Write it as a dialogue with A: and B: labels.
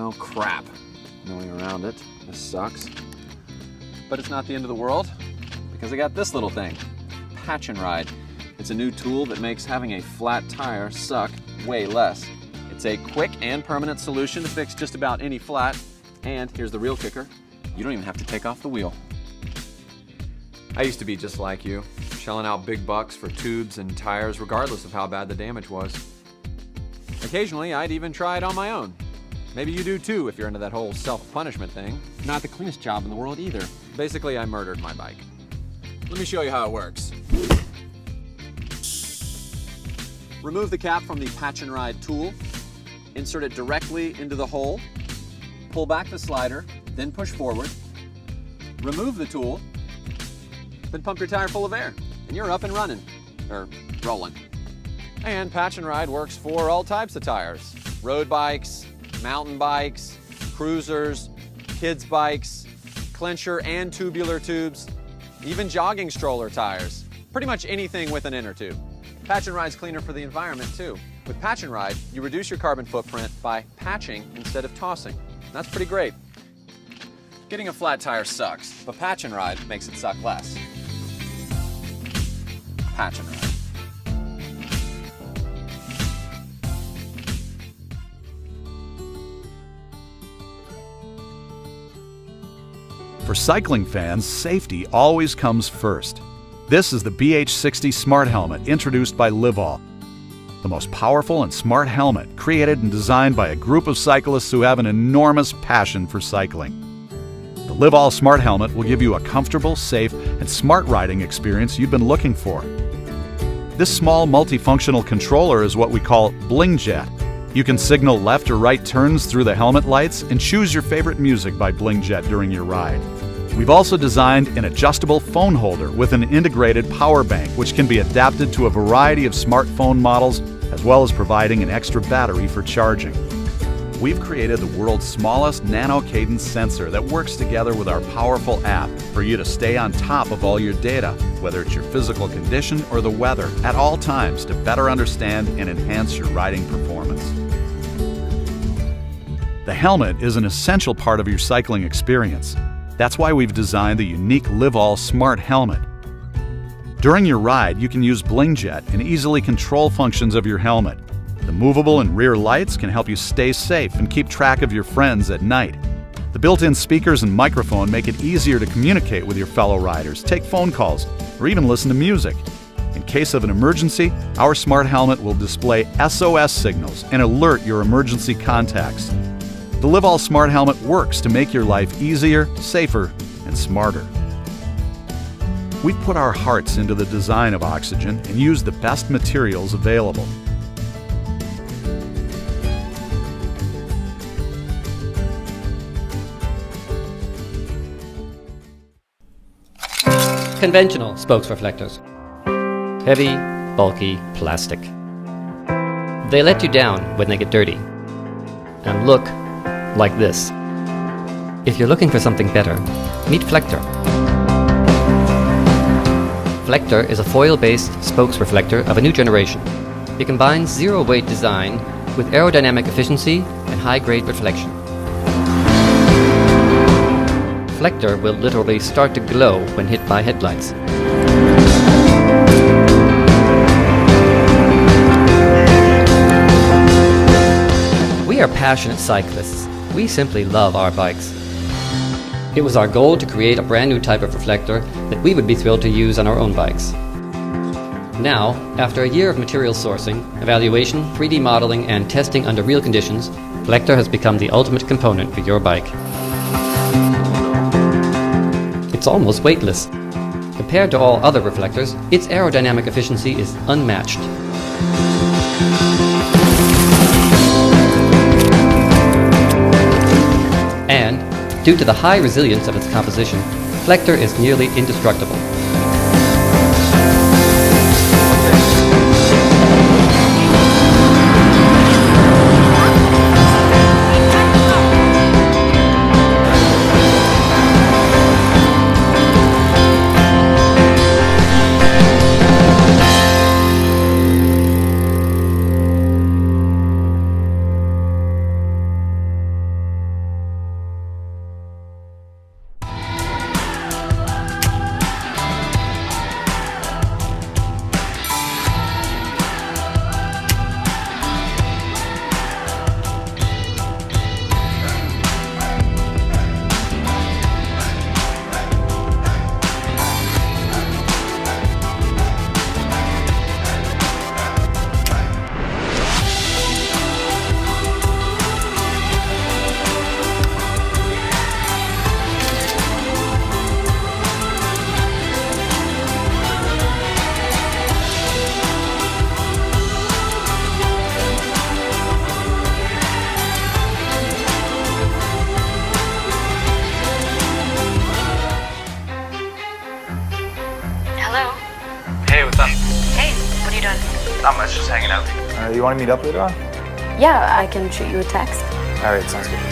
A: Well, crap. No way around it. This sucks. But it's not the end of the world, because I got this little thing. PatchNRide. It's a new tool that makes having a flat tire suck way less. It's a quick and permanent solution to fix just about any flat. And here's the real kicker. You don't even have to take off the wheel. I used to be just like you, shelling out big bucks for tubes and tires regardless of how bad the damage was. Occasionally, I'd even try it on my own. Maybe you do too if you're into that whole self-punishment thing. Not the cleanest job in the world either. Basically, I murdered my bike. Let me show you how it works. Remove the cap from the PatchNRide tool, insert it directly into the hole, pull back the slider, then push forward, remove the tool, then pump your tire full of air, and you're up and running, or rolling. And PatchNRide works for all types of tires. Road bikes, mountain bikes, cruisers, kids bikes, clincher and tubular tubes, even jogging stroller tires. Pretty much anything with an inner tube. PatchNRide's cleaner for the environment too. With PatchNRide, you reduce your carbon footprint by patching instead of tossing. That's pretty great. Getting a flat tire sucks, but PatchNRide makes it suck less. PatchNRide.
B: For cycling fans, safety always comes first. This is the BH60 Smart Helmet introduced by Livall, the most powerful and smart helmet created and designed by a group of cyclists who have an enormous passion for cycling. The Livall Smart Helmet will give you a comfortable, safe, and smart riding experience you've been looking for. This small multifunctional controller is what we call BlingJet. You can signal left or right turns through the helmet lights and choose your favorite music by BlingJet during your ride. We've also designed an adjustable phone holder with an integrated power bank, which can be adapted to a variety of smartphone models, as well as providing an extra battery for charging. We've created the world's smallest nano-cadence sensor that works together with our powerful app for you to stay on top of all your data, whether it's your physical condition or the weather, at all times to better understand and enhance your riding performance. The helmet is an essential part of your cycling experience. That's why we've designed the unique Livall Smart Helmet. During your ride, you can use BlingJet and easily control functions of your helmet. The movable and rear lights can help you stay safe and keep track of your friends at night. The built-in speakers and microphone make it easier to communicate with your fellow riders, take phone calls, or even listen to music. In case of an emergency, our smart helmet will display SOS signals and alert your emergency contacts. The Livall Smart Helmet works to make your life easier, safer, and smarter. We've put our hearts into the design of Oxygen and used the best materials available.
C: Conventional spokes reflectors. Heavy, bulky plastic. They let you down when they get dirty and look like this. If you're looking for something better, meet Flector. Flector is a foil-based spokes reflector of a new generation. It combines zero-weight design with aerodynamic efficiency and high-grade reflection. Flector will literally start to glow when hit by headlights. We are passionate cyclists. We simply love our bikes. It was our goal to create a brand new type of reflector that we would be thrilled to use on our own bikes. Now, after a year of material sourcing, evaluation, 3D modeling, and testing under real conditions, Flector has become the ultimate component for your bike. It's almost weightless. Compared to all other reflectors, its aerodynamic efficiency is unmatched. And, due to the high resilience of its composition, Flector is nearly indestructible.
D: Not much, just hanging out.
E: You want to meet up later on?
F: Yeah, I can shoot you a text.
E: All right, sounds good.